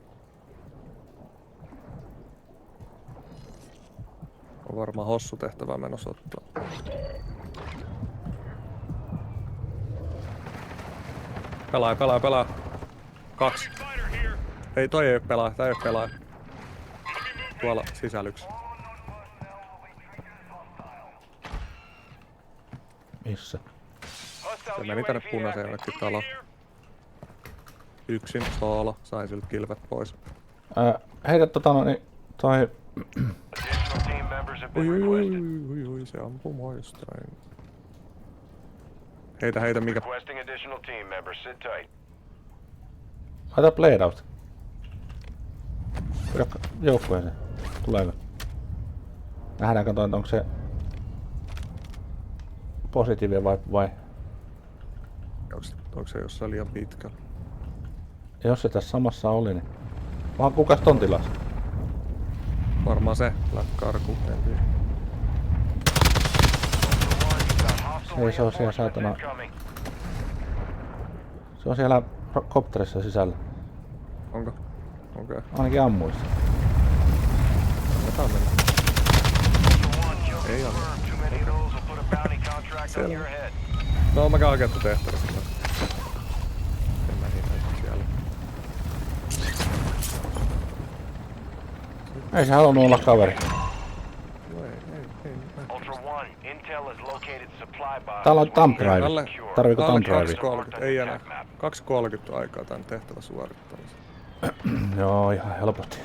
On varmaan hossutehtävä menossa ottaa. Pelaa. 2. Ei, toi ei oo pelaaja, tää ei oo pelaaja. Tuolla sisällä yksi. Missä? Se meni tänne punaiseen jonnekin taloon. Yksin, soolo, sain siltä kilvet pois. Heitä toi... Additional team members have Ui, been ui, ui, requested. ui, ui, se ampuu mua jostain. Heitä, mikä... Requesting additional team members. Sit tight. Laita blade out. Joukkueeseen. Tuleeko? Nähdään katsotaan, onko se positiivinen vai... Onko se jossain liian pitkällä? Jos se tässä samassa oli, niin... Vaan kukas ton tilas? Varmaan se läpkarku, en tiedä. Ei se oo siellä saatana... Se on siellä kopterissa sisällä. Onko? Okei. Ainakin ammuissa. Annetaan mennä. Ei anna. Selvä. No mä käyn hakemaan tehtävästä. En mä niitä siellä. Ei se halunnut olla kaveri. No ei. Ultra One, intel has located supply box. Täällä on thumb drive. Alle, Tarviiko alle thumb drive? 2.30, ei enää. 2.30 aikaa tän tehtävä suorittamiseen. Joo, ihan helposti.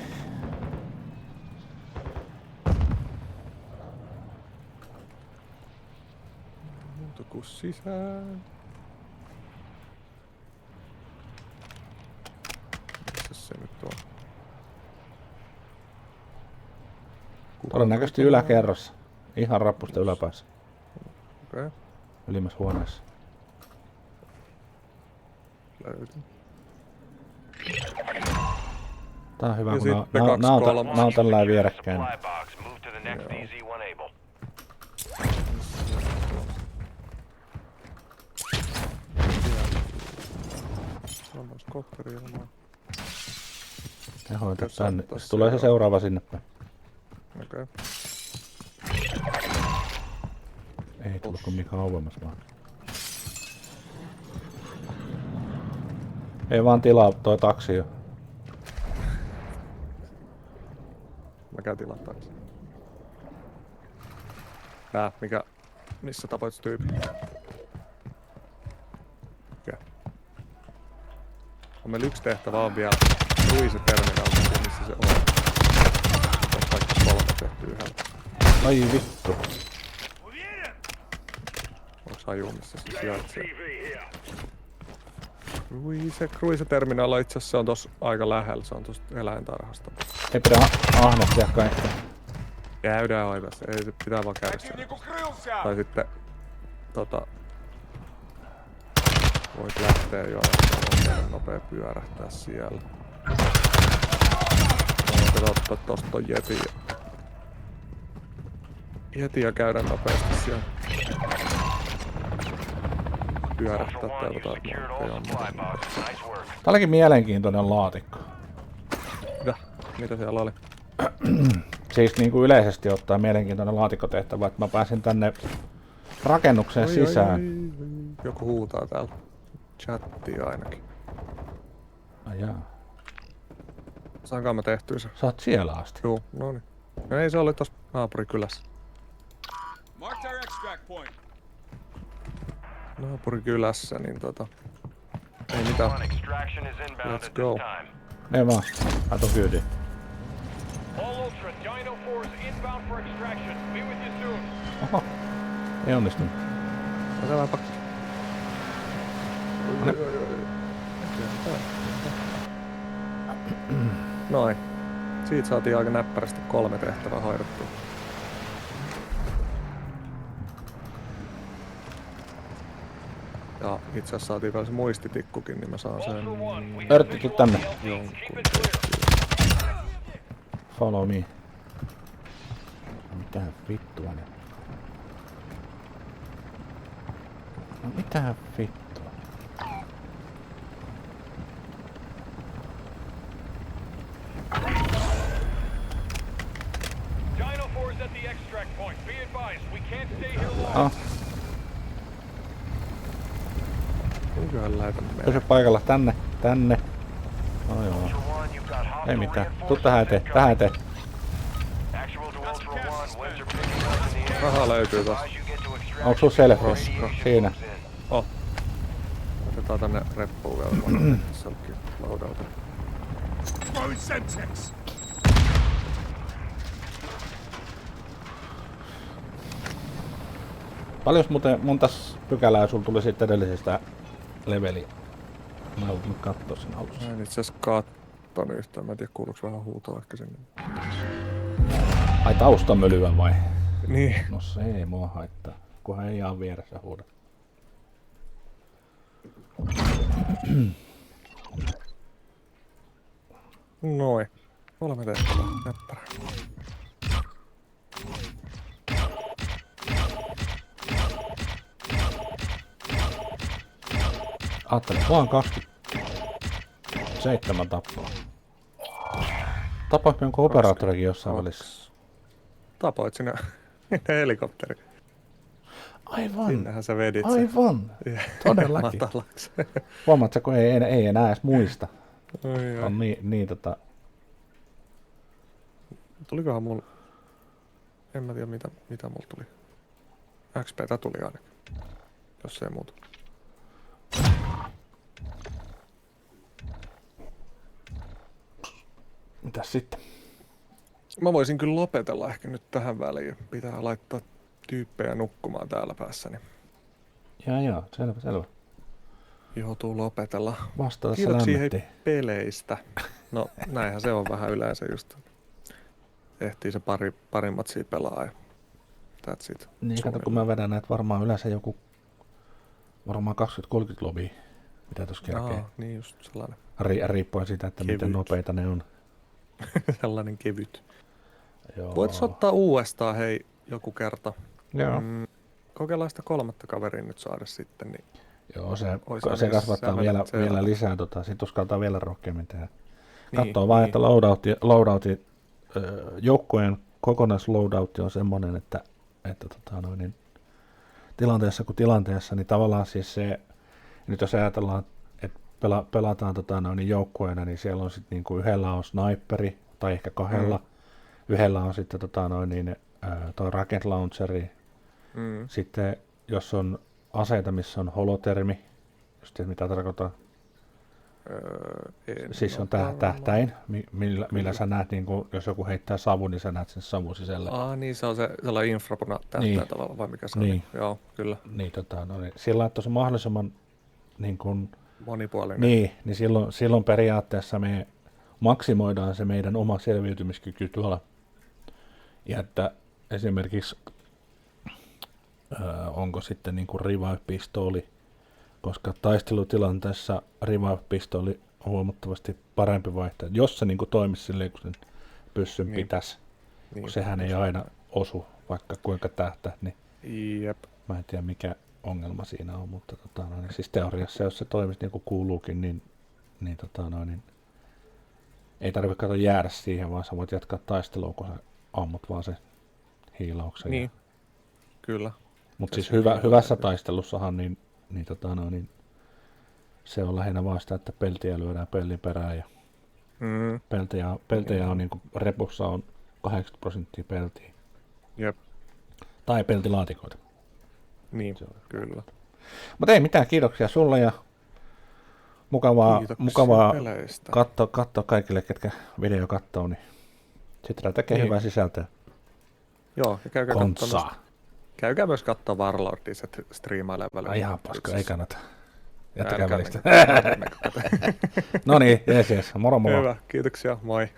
Muuta kuin sisään. Missä se nyt on? Todennäköisesti yläkerrassa. Ihan rappusta yläpäässä. Okei, Ylimmässä huoneessa. löytyy. Tää on hyvä, Ja kun sitten nää on tällä vierekkäin. Supply box. Move to the next DZ1 able. On myös kopperi ilman. Ja hoita Jos tänne. ottais Se tulee se seuraava sinne päin. Okei. Ei tullut kun mikä kauemmas vaan. Ei vaan tilaa toi taksi jo. Mä käyn tilaan taakse. Missä tapoit se tyyppi? Okei. On meillä yksi tehtävä on vielä. Ruise terminaali, missä se on. On kaikki 3 tehty yhdellä. Ai vittu. Onks haju, missä se sijaitsee? Ruise terminaali itse asiassa on tossa aika lähellä. Se on tosta eläintarhasta. Ei pidä ahnehtia kaikkea. Käydään aivassa. Ei se pitää vaan käydä siellä. Tai sitten voit lähteä jo nopea pyörähtää siellä. Ottaa tosta ton jetin ja käydä nopeasti siellä. Pyörähtää toivotaan, että ei oo mitään. Tää olikin mielenkiintoinen laatikko. Mitä siellä oli? Siis niin kuin yleisesti ottaa mielenkiintoinen laatikkotehtävä, että mä pääsin tänne rakennukseen sisään. Joku huutaa täällä. Chattia ainakin. Ai jaa. Saanko mä tehtyä se? Sä oot siellä asti. Juu, noniin. No ei se oli tossa naapurikylässä. Marked our extract point. Naapurikylässä, niin ei mitään. Let's go. Mene vaan. Mä tuun kyydiin. All Ultra, Dino 4 is inbound for extraction. Be with you soon. Oho. Ei onnistunut. No se vähän pakko. Noin. Siitä saatiin aika näppärästi 3 tehtävää hoidettua. Ja itse asiassa saatiin vielä se muistitikkukin, niin mä saan sen Örtti, tuu tänne. jonkun. Follow me. Mitähän vittua ne? No mitähän vittua? Dino 4 is at the extract point. Be advised, we can't stay here long. Ah, Kuinkahan lähetän pysy meidän? paikalla. Tänne. Tänne. No joo. Ultra One, you've got hostile Ei mitään. Tuu reinforcements tähän eteen, tähän eteen. Actual to Ultra One, winds are picking up in the area. Rahaa löytyy tosta. Advise you get to extraction Onko sun selfie? radiation Siinä. moves in. Oh. Otetaan tänne reppuun vielä. Tässä onkin loadouta. Throwing Semtex. Paljos muuten montas pykälää sulla tuli siitä edellisestä leveliä? Mä en ollut kattoo sen alussa. Mä en itse asiassa kattonut yhtään. Mä en tiedä kuuluuko vähän huutoa ehkä sinne. Ai taustamölyä vai? Niin. No se ei mua haittaa, kunhan ei ihan vieressä huuda. Noin. 3 tehtävää. Näppärä. Ajattelin, vaan 27 tappaa. Tapaako jonkun operaattorikin jossain välissä? Tapoit sinä helikopteri. Aivan, Sinnehän sä vedit sen. aivan, todellakin. Matalaksi. Huomaatko, kun ei enää edes muista. Oi, On niin Tulikohan mulla... En mä tiedä mitä mulla tuli. XP:tä tuli ainakin. Jos ei muuta. mitäs sitten? Mä voisin kyllä lopetella ehkä nyt tähän väliin. Pitää laittaa tyyppejä nukkumaan täällä päässä, niin Jaa, selvä. joutuu lopetella. Vasta tässä Kiitoksia hei lämmettiin. peleistä. No näinhän se on vähän yleensä just. Ehtii se parimmat siinä pelaa ja that's it. Niin, kato, kun mä vedän näitä varmaan yleensä joku... Varmaan 20-30 lobia, mitä tossa kerkee. Niin just sellainen. Riippuen siitä, että miten Kevyt. nopeita ne on. Sellainen kevyt. Joo. Voit ottaa uudestaan hei joku kerta. Joo. Kokeillaan sitä 3. kaveria nyt saada sitten. Niin Joo, se Ois kasvattaa sä vielä menet lisää, sit uskaltaa vielä rohkeammin tehdä. Niin, Katsoo vaan, niin. että joukkojen kokonaisloadoutti on semmoinen, että niin, tilanteessa kuin tilanteessa, niin tavallaan siis se, nyt jos ajatellaan, että pelataan niin joukkueena, niin siellä on sitten niinku yhdellä on sniperi, tai ehkä kahdella, yhdellä on sitten toi rocket launcheri, sitten jos on aseita, missä on holotermi, just tiedät, mitä tarkoittaa. Siis on tähtäin, millä sä näet, niin kun, jos joku heittää savun, niin sä näet sen savun sisällä. Niin se on se sellainen infrapuna tähtäin Niin. tavallaan, vai mikä se Niin. on? Joo, kyllä. Niin, sillä että se on mahdollisimman niin kun, Monipuolinen. niin silloin periaatteessa me maksimoidaan se meidän oma selviytymiskyky tuolla. Ja että esimerkiksi onko sitten niin kuin revive-pistooli, koska taistelutilanteessa revive-pistooli on huomattavasti parempi vaihtoehto, jos se niin kuin toimisi silleen, kun sen pyssyn pitäisi, kun sehän ei aina osu, vaikka kuinka tähtää, niin Jep. mä en tiedä mikä ongelma siinä on, mutta niin, siis teoriassa, jos se toimisi niin kuin kuuluukin, niin ei tarvitse jäädä siihen, vaan sä voit jatkaa taistelua, kun sä ammut vaan sen hiilauksen. Niin. Kyllä. Mutta siis hyvässä taistelussahan niin se on lähinnä vaan sitä, että peltiä lyödään pellin perään ja peltejä on niinku repussa on 80% peltiä. Jep. Tai peltilaatikoita. Niin, kyllä. Mutta ei mitään, kiitoksia sulle ja mukavaa peleistä. katsoa kaikille, ketkä video katsoo, niin Sitra tekee hyvää sisältöä. Joo, ja Kontsaa. Käykää myös katsoa Warlordia, se striimailee välillä. Ai ihan paska, ei kannata. Jättäkää Älkää välistä. menkö. No niin, jes, moro. Hyvä, kiitoksia, moi.